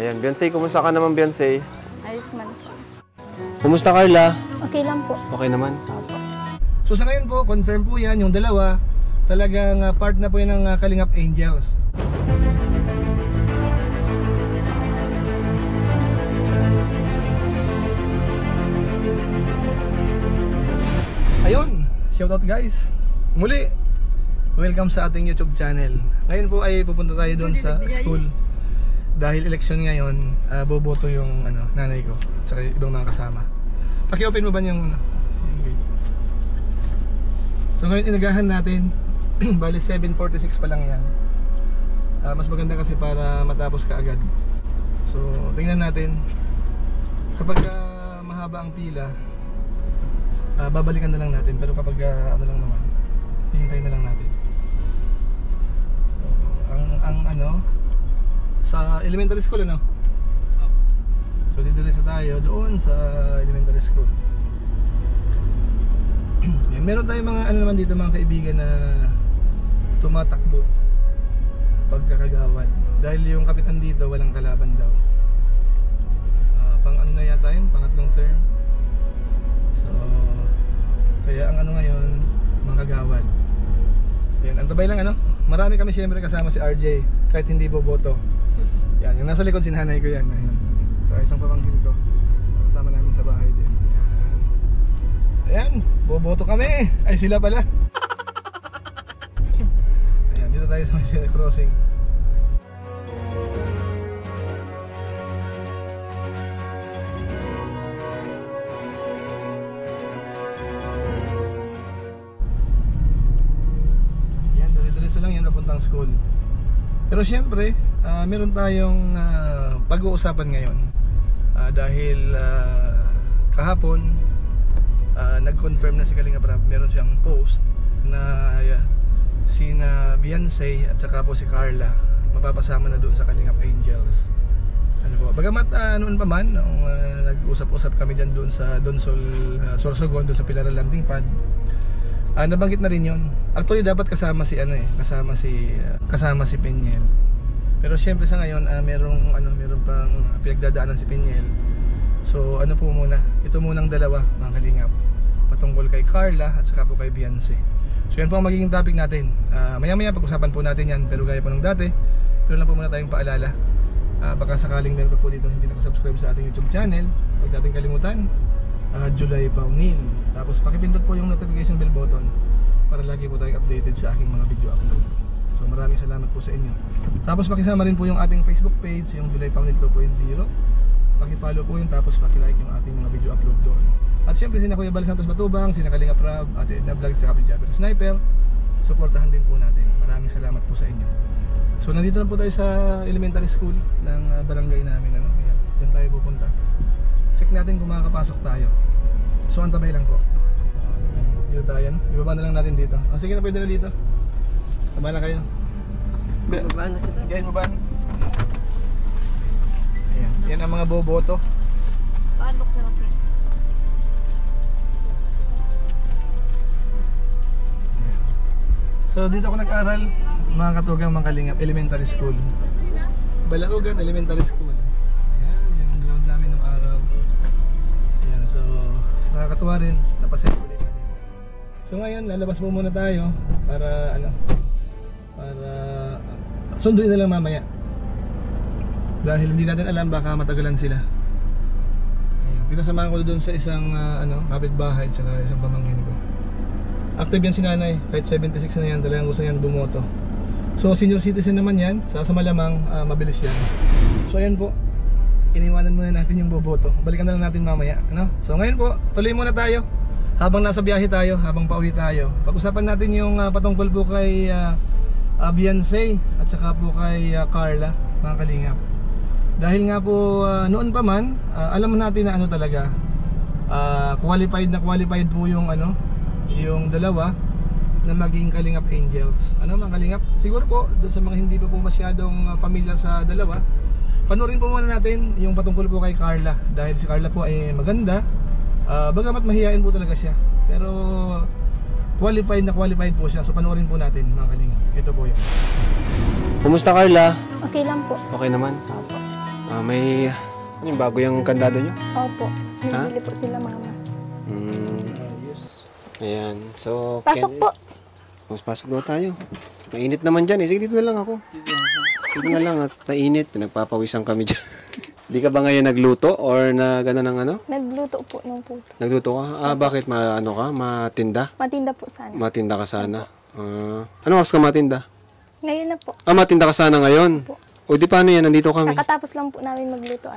Ayan, Beyonce, kumusta ka naman, Beyonce? Ayos man po. Kumusta, Carla? Okay lang po. Okay naman. So sa ngayon po, confirm po yan, yung dalawa, talagang part na po yan ng Kalingap Angels. Ayun, shoutout guys. Muli, welcome sa ating YouTube channel. Ngayon po ay pupunta tayo doon sa school. Dahil election ngayon, boboto yung nanay ko at saka ibang mga kasama. Paki-open mo ba yung gate? So ngayon inagahan natin. Bali 7:46 pa lang yan. Mas maganda kasi para matapos ka agad. So tingnan natin. Kapag mahaba ang pila, babalikan na lang natin. Pero kapag ano lang naman, hihintayin na lang natin. So ang sa elementary school so didiretso tayo doon sa elementary school. Yan, meron tayong mga naman dito mga kaibigan na tumatakbo pagkakagawad dahil yung kapitan dito walang kalaban daw. Pang na yata yun, pangatlong term. So kaya ang ngayon mga kagawad. Yan, antabay lang marami kami siyempre kasama si RJ kahit hindi boboto. Yan, yung nasa likod sinanay ko yan. Ayan. So, isang pamangkin ko. Kasama namin sa bahay din. Ayan. Ayan, boboto kami. Ay, sila pala. Ayan, dito tayo sa may crossing. Ayan, dito lang yan napuntang school. Pero syempre, meron tayong pag-uusapan ngayon dahil kahapon nag-confirm na si Kalingap Rab, meron siyang post na sina Beyonce at saka po si Carla mapapasama na doon sa Kalingap Angels. Bagamat noon pa man nung nag-usap-usap kami dyan doon sa Donsol Sorsogon, doon sa Pilaran Landing Pad, nabanggit na rin yun. Actually dapat kasama si kasama si Pinyel. Pero syempre sa ngayon meron pang pinagdadaanan si Pinyel. So po muna, ito munang dalawa mga Kalingap, patungkol kay Carla at saka po kay Beyonce. So yan po ang magiging topic natin. Maya-maya pag-usapan po natin yan, pero gaya po nung dati, pero lang po muna tayong paalala. Baka sakaling meron pa po dito hindi nakasubscribe sa ating YouTube channel, huwag natin kalimutan, July Paunil. Tapos pakipindot po yung notification bell button para lagi po tayong updated sa aking mga video upload. So maraming salamat po sa inyo. Tapos pakisama rin po yung ating Facebook page, yung July Paunil 2.0. Paki-follow po yun, tapos paki-like yung ating mga video upload doon. At syempre sina Kuya Bal Santos Matubang, sina Kalingap Rab, Ate Edna Vlogs, saka Jabber Sniper, suportahan din po natin. Maraming salamat po sa inyo. So nandito na po tayo sa elementary school ng barangay namin. Kaya doon tayo pupunta. Check natin kung makakapasok tayo. So antabay lang po. Dito tayo, ibaba na lang natin dito. Sige na, pwede na dito. Tama na kayo. Ibaba na kita. Ayan, ibaba na. Ayan, yan ang mga boboto. Paano sa kasi? So dito ako nag-aral, mga katugang mga Kalingap, elementary school. Balaugan Elementary School. Ayan, yan ang ground namin nung araw. Ayan, so nakakatuwa rin, napasaya ko din. So ngayon, lalabas po muna tayo para para sunduin na lang mamaya. Dahil hindi natin alam, baka matagalan sila. Ayan, pinasamahan ko doon sa isang kapitbahay at saka isang pamangkin ko. Active yan si nanay, kahit 76 na yan, talagang gusto yan bumoto. So senior citizen naman yan, sa malamang mabilis yan. So ayan po, iniwanan muna natin yung boboto. Balikan na lang natin mamaya, So ngayon po, tuloy muna tayo. Habang nasa biyahe tayo, habang pauwi tayo, pag-usapan natin yung patungkol po kay Beyonce at saka po kay Carla, mga Kalingap. Dahil nga po noon pa man, alam natin na talaga, qualified po yung yung dalawa na maging Kalingap Angels. Mga Kalingap? Siguro po doon sa mga hindi pa po masyadong familiar sa dalawa, panoorin po muna natin yung patungkol po kay Carla. Dahil si Carla po ay maganda, bagamat mahihain po talaga siya, pero qualified po siya. So panoorin po natin mga Kalingap. Ito po yun. Kumusta, Carla? Okay lang po. Okay naman. May... Ano yung bago yung kandado nyo? Opo. Nagbili po sila mama. Ayan. So, Pasok po. Mas pasok daw tayo. Mainit naman dyan eh. Sige, dito na lang ako. Dito na lang at mainit. Pinagpapawisan kami dyan. Di ka ba ngayon nagluto or na gano'n ng ano? Nagluto po ng puto. Nagluto ka? Bakit? Ano ka? Matinda? Matinda po sana. Matinda ka sana. Ano oras ka matinda? Ngayon na po. Matinda ka sana ngayon? Opo. O di paano yan? Nandito kami. Kakatapos lang po namin magluto.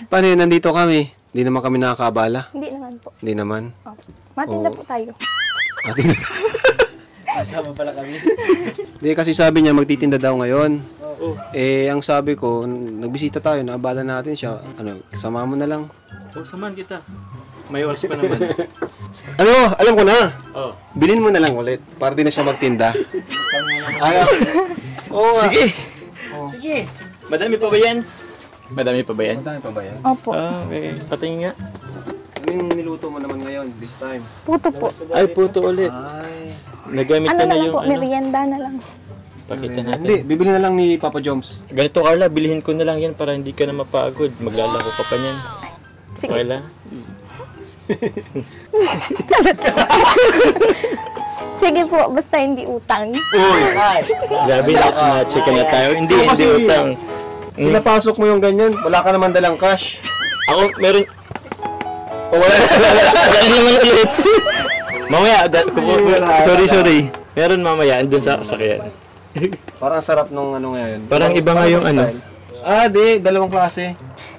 Paano yan? Nandito kami. Hindi naman kami nakakaabala. Hindi naman po. Hindi naman. Opo. Matinda po tayo. Matinda. Kasama pala kami. Hindi kasi sabi niya magtitinda daw ngayon. Ang sabi ko, nagbisita tayo, naabala natin siya. Sama mo na lang. Samahan kita. May oras pa naman. Alam ko na. Bilhin mo na lang ulit para di na siya magtinda. Sige. Sige. Madami pa ba yan? Madami pa ba yan? Madami pa ba yan? Opo. Okay. Patingin nga. Ano yung niluto mo naman ngayon, this time? Puto po. Ay, puto ulit. Ay. Nagamit Ano na na lang yung po, merienda na lang. Pakita natin. Hindi, bibili na lang ni Papa Joms. Ganito Carla, bilhin ko na lang yan para hindi ka na mapagod. Maglalako ka pa niyan. Sige. Okay lang? Sige po, basta hindi utang. Grabe na, check na tayo. Hindi utang. Pinapasok mo yung ganyan, wala ka naman dalang cash. Ako, meron... wala naman ulit. Mamaya, sorry. Meron mamaya, andun sa sakyan. Parang sarap nung ano ngayon. Parang iba nga yung ano. Dalawang klase.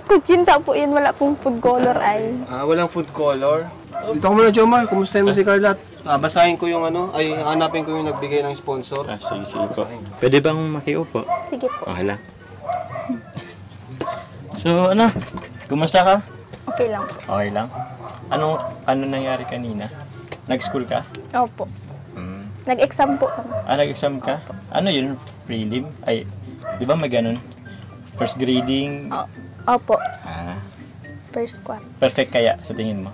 Kutsinta po yun, wala pong food color ay. Walang food color. Dito ko muna, Jomar. Kumustahin mo si Carla? Basahin ko yung hanapin ko yung nagbigay ng sponsor. Sige po. Pwede bang makiupo? Sige po. Okay lang. So, kumusta ka? Okay lang po. Okay lang. Ano nangyari kanina? Nag-school ka? Opo. Nag-exam po kami. Nag-exam ka? Ano yun? Prelim? Ay, di ba may ganun? First grading? Opo. First quarter. Perfect kaya sa tingin mo?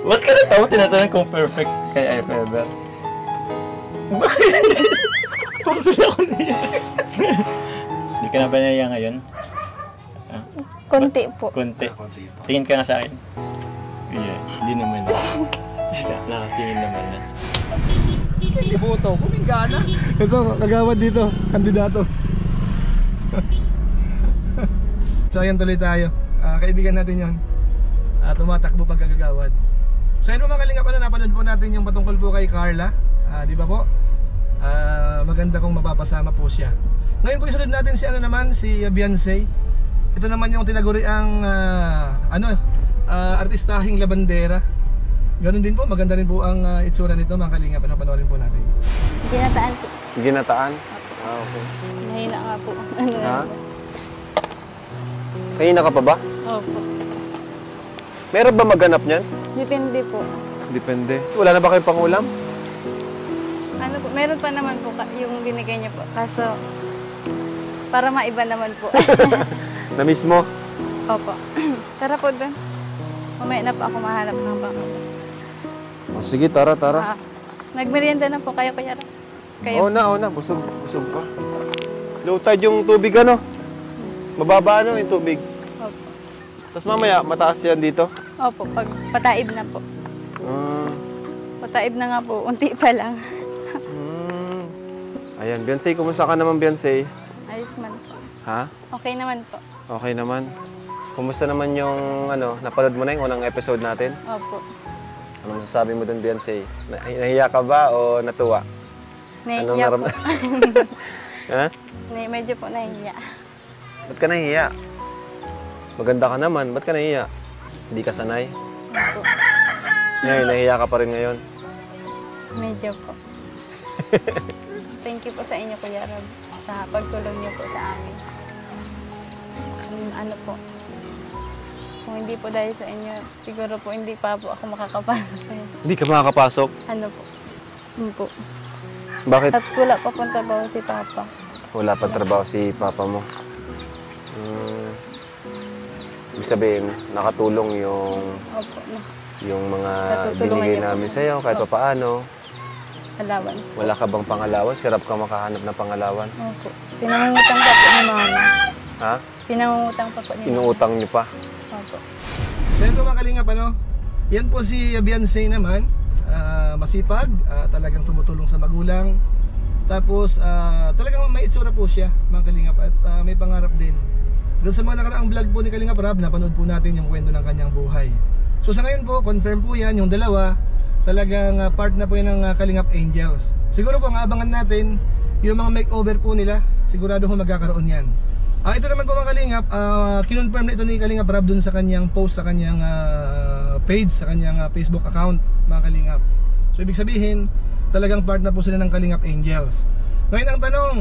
Ba't ka natawa? Tinatanong kung perfect kaya if ever. Bakit? Pumuli ako niya. Hindi ka na ba naiya ngayon? Konti po. Konti. Tingin ka nga sa akin. Yeah, hindi naman. Nakatingin naman na. Ibuto, kumingana. Ito, kagawad dito, kandidato. So ayan, tuloy tayo. Kaibigan natin yon. Tumatakbo pagkagagawad. So ayun mga kalingap, napanood po natin yung patungkol po kay Carla. Di ba po? Maganda kung mapapasama po siya. Ngayon po isunod natin si Beyonce. Ito naman yung tinaguriang artistahing labandera. Ganun din po, maganda rin po ang itsura nito mga kalingap. Panoorin po natin. Ginataan po. Ginataan? Okay. Mahina nga po. Kanina ka pa ba? Opo. Meron ba maghanap niyan? Depende po. Depende. Wala na ba kayong pangulam? Ano po, meron pa naman po yung binigay niya po. Kaso, para maiba naman po. Na-miss mo? Opo. Tara po doon. Mamaya na po ako mahanap ng pangulam. Sige, tara. Nagmerienda na po kayo, kuya. Oo na. Busog pa. Low tide yung tubig, ano? Mababa yung tubig. Opo. Tapos mamaya, mataas yan dito? Opo, pag pataib na po. Pataib na nga po, unti pa lang. Ayan, Beyonce, kumusta ka naman, Beyonce? Ayos man po. Ha? Okay naman po. Okay naman. Kumusta naman yung, napanood mo na yung unang episode natin? Opo. Anong masasabi mo dun, Beyonce? Nahiya ka ba o natuwa? Nahiya po. Ha? Medyo po nahiya. Ba't ka nahiya? Maganda ka naman, ba't ka nahiya? Hindi ka sanay? Opo. Ngayon, nahiya ka pa rin ngayon. Medyo po. Thank you po sa inyo, Kuya Rob, sa pagtulong niyo po sa amin. Ano po, kung hindi po dahil sa inyo, siguro po hindi pa po ako makakapasok. Hindi ka makakapasok? Ano po? Po. Bakit? At wala pa pong trabaho si Papa. Wala pa trabaho si Papa mo. Ibig sabihin, nakatulong Opo. yung mga Natutulungan binigay niyo po. namin sa'yo kahit pa paano. Allowance po. Wala ka bang pangallowance? Hirap ka makahanap ng pangallowance? Opo. Pinangungutan ka po ni Mama. Ha? Pinangungutang pa po nila. Inuutang niyo pa. Opo. So yun po mga kalingap, yan po si Beyonce naman, masipag, talagang tumutulong sa magulang. Tapos talagang may itsura po siya mga kalingap, at may pangarap din. Doon sa mga nakaraang vlog po ni Kalingap Rab, napanood po natin yung kwento ng kanyang buhay. So sa ngayon po, confirm po yan, yung dalawa talagang part na po yan ng Kalingap Angels. Siguro po ang abangan natin yung mga makeover po nila, sigurado ho magkakaroon yan. Ito naman po mga Kalingap, kinonfirm na ito ni Kalingap Rab dun sa kanyang post, sa kanyang page, sa kanyang Facebook account mga Kalingap. So ibig sabihin, talagang part na po sila ng Kalingap Angels. Ngayon ang tanong,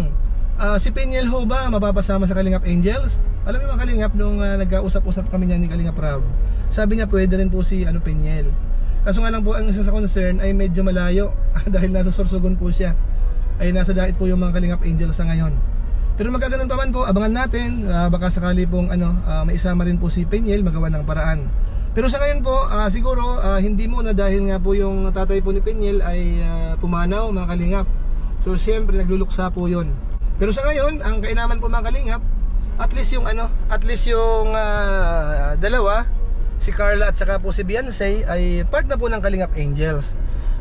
si Peniel ho ba mapapasama sa Kalingap Angels? Alam niyo mga Kalingap, nung nagkausap-usap kami niya ni Kalingap Rab, sabi niya pwede rin po si Peniel. Kaso nga lang po, ang isa sa concern ay medyo malayo dahil nasa Sorsogon po siya. Ay nasa Dait po yung mga Kalingap Angels sa ngayon. Pero magkaganon pa man po, abangan natin, baka sakali pong may isama rin po si Peniel, magawa ng paraan. Pero sa ngayon po, siguro hindi muna, dahil nga po yung tatay po ni Peniel ay pumanaw mga Kalingap. So siyempre nagluluksa po yun. Pero sa ngayon, ang kainaman po mga Kalingap, at least yung dalawa, si Carla at saka po si Beyonce, ay part na po ng Kalingap Angels.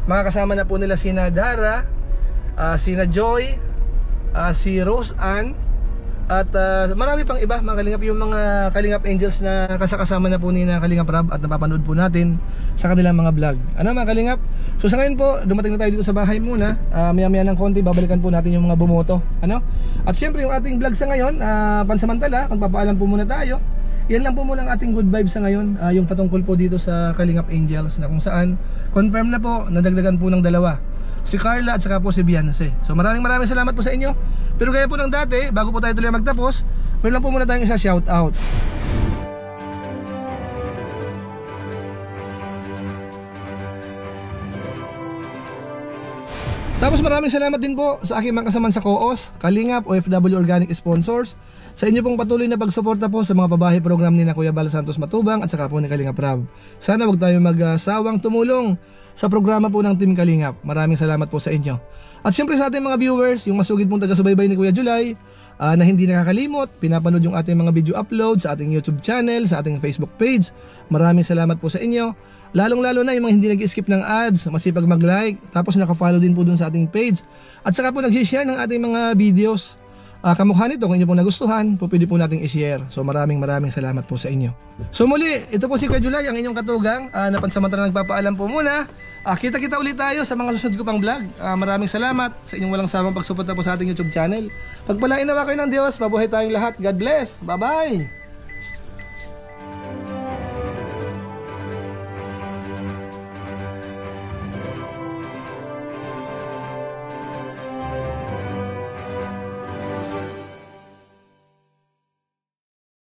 Makakasama na po nila sina Dara, sina Joy, si Rose Ann, at marami pang iba mga Kalingap, yung mga Kalingap Angels na kasakasama na po ni Kalingap Rab at napapanood po natin sa kanilang mga vlog. Mga Kalingap? So sa ngayon po, dumating na tayo dito sa bahay muna. Maya-maya ng konti, babalikan po natin yung mga bumoto. At syempre yung ating vlog sa ngayon, pansamantala, magpapaalam po muna tayo. Yan lang po muna ang ating good vibes sa ngayon, yung patungkol po dito sa Kalingap Angels, na kung saan confirm na po, nadagdagan po ng dalawa, si Carla at saka po si Beyonce. So maraming salamat po sa inyo. Pero gaya po ng dati, bago po tayo tuloy magtapos, meron lang po muna tayong isa shout out. Tapos maraming salamat din po sa aking mga kasamaan sa Koos, Kalingap, OFW Organic Sponsors, sa inyo pong patuloy na pagsuporta po sa mga pabahay program ni na Kuya Bal Santos Matubang at saka po ni Kalingap Rab. Sana wag tayo magsawang tumulong sa programa po ng Team Kalingap. Maraming salamat po sa inyo. At syempre sa ating mga viewers, yung masugid pong taga-subaybay ni Kuya July, na hindi nakakalimot, pinapanood yung ating mga video upload sa ating YouTube channel, sa ating Facebook page. Maraming salamat po sa inyo. Lalong-lalo na yung mga hindi nag-skip ng ads, masipag mag-like, tapos naka-follow din po dun sa ating page. At saka po nag-share ng ating mga videos. Kamukha nito, kung inyo po nagustuhan, pwede po nating i-share. So maraming salamat po sa inyo. So muli, ito po si Kuya July, ang inyong katugang, na pansamantala nagpapaalam po muna. Kita-kita ulit tayo sa mga susunod ko pang vlog. Maraming salamat sa inyong walang sawang pagsuporta po sa ating YouTube channel. Pagpalain nawa kayo ng Diyos, mabuhay tayong lahat. God bless. Bye-bye!